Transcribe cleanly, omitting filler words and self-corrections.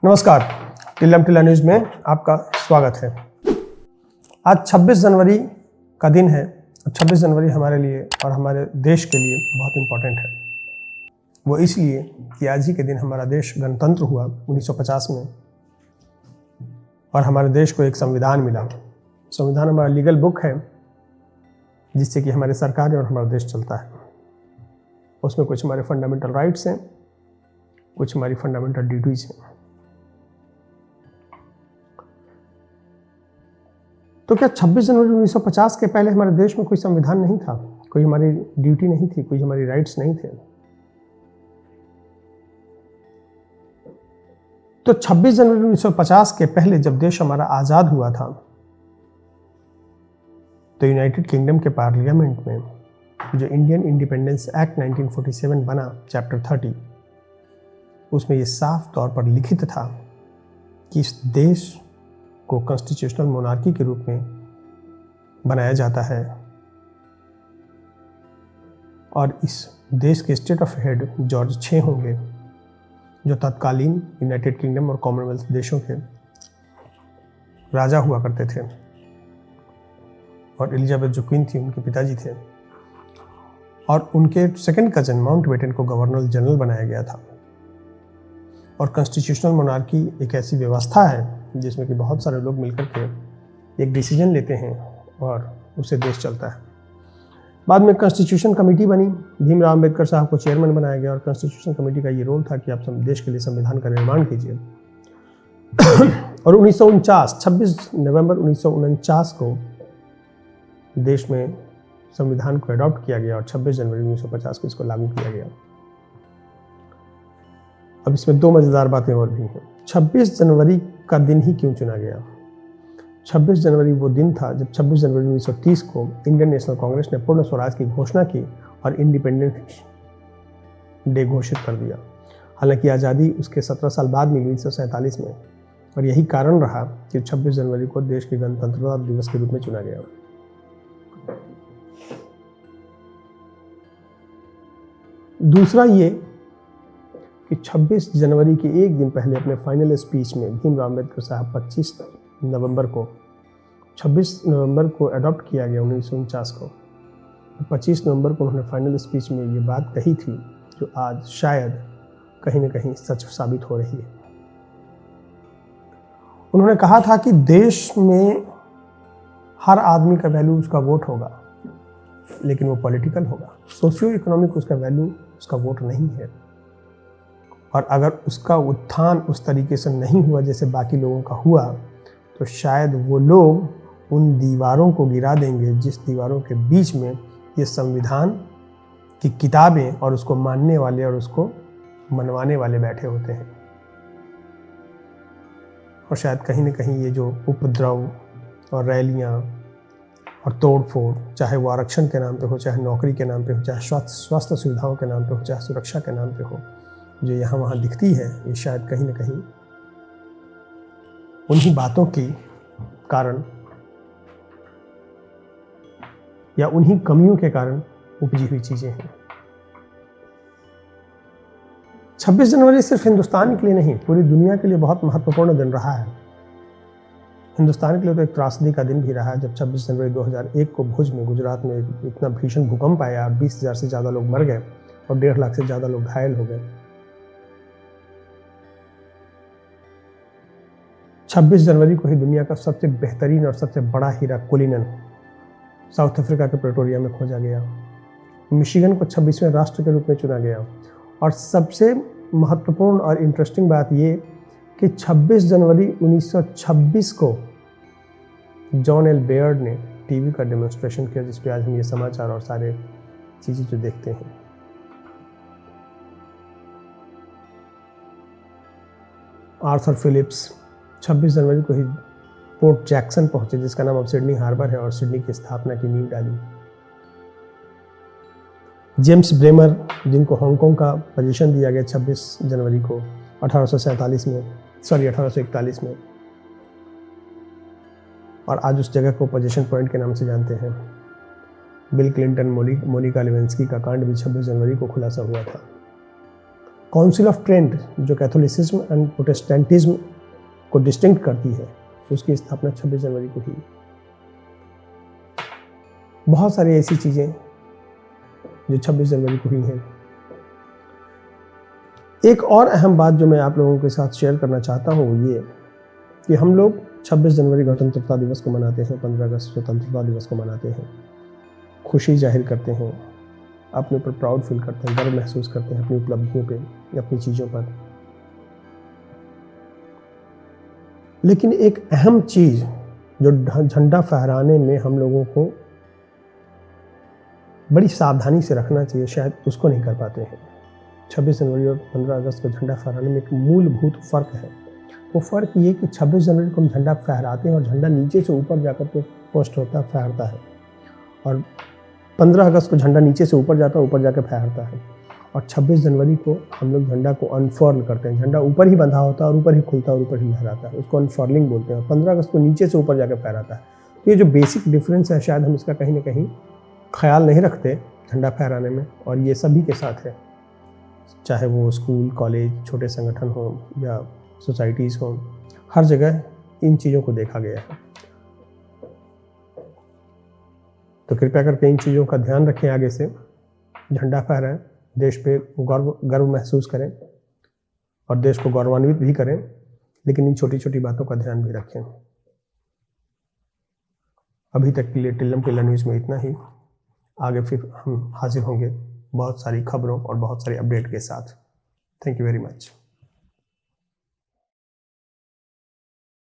नमस्कार, टिल्लम टिल्ला न्यूज़ में आपका स्वागत है। आज 26 जनवरी का दिन है और 26 जनवरी हमारे लिए और हमारे देश के लिए बहुत इम्पोर्टेंट है। वो इसलिए कि आज ही के दिन हमारा देश गणतंत्र हुआ 1950 में और हमारे देश को एक संविधान मिला। संविधान हमारा लीगल बुक है जिससे कि हमारे सरकार और हमारा देश चलता है। उसमें कुछ हमारे फंडामेंटल राइट्स हैं, कुछ हमारी फंडामेंटल ड्यूटीज़ हैं। तो क्या 26 जनवरी 1950 के पहले हमारे देश में कोई संविधान नहीं था, कोई हमारी ड्यूटी नहीं थी, कोई हमारी राइट्स नहीं थे? तो 26 जनवरी 1950 के पहले जब देश हमारा आज़ाद हुआ था तो यूनाइटेड किंगडम के पार्लियामेंट में जो इंडियन इंडिपेंडेंस एक्ट 1947 बना, चैप्टर 30, उसमें ये साफ तौर पर लिखित था कि इस देश को कॉन्स्टिट्यूशनल मोनार्की के रूप में बनाया जाता है और इस देश के स्टेट ऑफ हेड जॉर्ज 6 होंगे, जो तत्कालीन यूनाइटेड किंगडम और कॉमनवेल्थ देशों के राजा हुआ करते थे। और एलिजाबेथ जो क्वीन थी उनके पिताजी थे और उनके सेकंड कजन माउंटबेटन को गवर्नर जनरल बनाया गया था। और कॉन्स्टिट्यूशनल मोनार्की एक ऐसी व्यवस्था है जिसमें कि बहुत सारे लोग मिलकर के एक डिसीजन लेते हैं और उससे देश चलता है। बाद में कॉन्स्टिट्यूशन कमेटी बनी, भीमराव अंबेडकर साहब को चेयरमैन बनाया गया और कॉन्स्टिट्यूशन कमेटी का ये रोल था कि आप देश के लिए संविधान का निर्माण कीजिए। और 26 नवंबर 1949 को देश में संविधान को अडॉप्ट किया गया और 26 जनवरी 1950 को इसको लागू किया गया। अब इसमें दो मज़ेदार बातें और भी हैं। 26 जनवरी का दिन ही क्यों चुना गया? 26 जनवरी वो दिन था जब 26 जनवरी 1930 को इंडियन नेशनल कांग्रेस ने पूर्ण स्वराज की घोषणा की और इंडिपेंडेंस डे घोषित कर दिया। हालांकि आज़ादी उसके 17 साल बाद मिली 1947 में, और यही कारण रहा कि 26 जनवरी को देश के गणतंत्रता दिवस के रूप में चुना गया। दूसरा ये कि 26 जनवरी के एक दिन पहले अपने फाइनल स्पीच में भीमराव अंबेडकर साहब 26 नवंबर को अडॉप्ट किया गया 1949 को। 25 नवंबर को उन्होंने फाइनल स्पीच में ये बात कही थी जो आज शायद कहीं न कहीं सच साबित हो रही है। उन्होंने कहा था कि देश में हर आदमी का वैल्यू उसका वोट होगा, लेकिन वो पॉलिटिकल होगा। सोशियो इकोनॉमिक उसका वैल्यू उसका वोट नहीं है। और अगर उसका उत्थान उस तरीके से नहीं हुआ जैसे बाकी लोगों का हुआ, तो शायद वो लोग उन दीवारों को गिरा देंगे जिस दीवारों के बीच में ये संविधान की किताबें और उसको मानने वाले और उसको मनवाने वाले बैठे होते हैं। और शायद कहीं न कहीं ये जो उपद्रव और रैलियाँ और तोड़ फोड़, चाहे वो आरक्षण के नाम पे हो, चाहे नौकरी के नाम पे हो, चाहे स्वास्थ्य सुविधाओं के नाम पे हो, चाहे सुरक्षा के नाम पे हो, जो यहाँ वहाँ दिखती है, ये शायद कहीं न कहीं उन्हीं बातों के कारण या उन्हीं कमियों के कारण उपजी हुई चीज़ें हैं। 26 जनवरी सिर्फ हिंदुस्तान के लिए नहीं, पूरी दुनिया के लिए बहुत महत्वपूर्ण दिन रहा है। हिंदुस्तान के लिए तो एक त्रासदी का दिन भी रहा है जब 26 जनवरी 2001 को भुज में, गुजरात में इतना भीषण भूकंप आया और 20,000 से ज़्यादा लोग मर गए और 1.5 लाख से ज़्यादा लोग घायल हो गए। 26 जनवरी को ही दुनिया का सबसे बेहतरीन और सबसे बड़ा हीरा कुलिनन साउथ अफ्रीका के प्रेटोरिया में खोजा गया। मिशिगन को 26वें राष्ट्र के रूप में चुना गया। और सबसे महत्वपूर्ण और इंटरेस्टिंग बात ये कि 26 जनवरी 1926 को जॉन एल बेयर्ड ने टीवी का डेमोन्स्ट्रेशन किया, जिस पे आज हम ये समाचार और सारे चीज़ें जो देखते हैं। आर्थर फिलिप्स 26 जनवरी को ही पोर्ट जैक्सन पहुंचे, जिसका नाम अब सिडनी हार्बर है, और सिडनी की स्थापना की नींव डाली। जेम्स ब्रेमर, जिनको हांगकांग का पोजीशन दिया गया 26 जनवरी को 1841 में, और आज उस जगह को पोजीशन पॉइंट के नाम से जानते हैं। बिल क्लिंटन, मोनिका लेविंस्की का कांड भी 26 जनवरी को खुलासा हुआ था। काउंसिल ऑफ ट्रेंट जो कैथोलिसिज्म एंड प्रोटेस्टेंटिज्म को डिस्टिंक्ट करती है, उसकी स्थापना 26 जनवरी को हुई। बहुत सारी ऐसी चीज़ें जो 26 जनवरी को हुई हैं। एक और अहम बात जो मैं आप लोगों के साथ शेयर करना चाहता हूँ वो ये कि हम लोग 26 जनवरी गणतंत्रता दिवस को मनाते हैं, 15 अगस्त स्वतंत्रता दिवस को मनाते हैं, खुशी जाहिर करते हैं, अपने ऊपर प्राउड फील करते हैं, गर्व महसूस करते हैं अपनी उपलब्धियों पे, अपनी चीज़ों पर। लेकिन एक अहम चीज़ जो झंडा फहराने में हम लोगों को बड़ी सावधानी से रखना चाहिए, शायद उसको नहीं कर पाते हैं। 26 जनवरी और 15 अगस्त को झंडा फहराने में एक मूलभूत फ़र्क है। वो फ़र्क ये कि 26 जनवरी को हम झंडा फहराते हैं और झंडा नीचे से ऊपर जाकर के पोस्ट होता है, फहरता है, और 15 अगस्त को झंडा नीचे से ऊपर जाता है, ऊपर जाकर फहरता है। और 26 जनवरी को हम लोग झंडा को अनफर्ल करते हैं। झंडा ऊपर ही बंधा होता है और ऊपर ही खुलता है और ऊपर ही लहराता है, उसको अनफर्लिंग बोलते हैं। और 15 अगस्त को नीचे से ऊपर जाकर फहराता है। तो ये जो बेसिक डिफरेंस है, शायद हम इसका कहीं ना कहीं ख्याल नहीं रखते झंडा फहराने में, और ये सभी के साथ है, चाहे वो स्कूल, कॉलेज, छोटे संगठन हो या सोसाइटीज़ हो, हर जगह इन चीज़ों को देखा गया है। तो कृपया करके इन चीज़ों का ध्यान रखें, आगे से झंडा फहराएं, देश पे गर्व महसूस करें और देश को गौरवान्वित भी करें, लेकिन इन छोटी छोटी बातों का ध्यान भी रखें। अभी तक के लिए टिल्लम टिल्ला न्यूज़ में इतना ही। आगे फिर हम हाजिर होंगे बहुत सारी खबरों और बहुत सारी अपडेट के साथ। Thank you very much.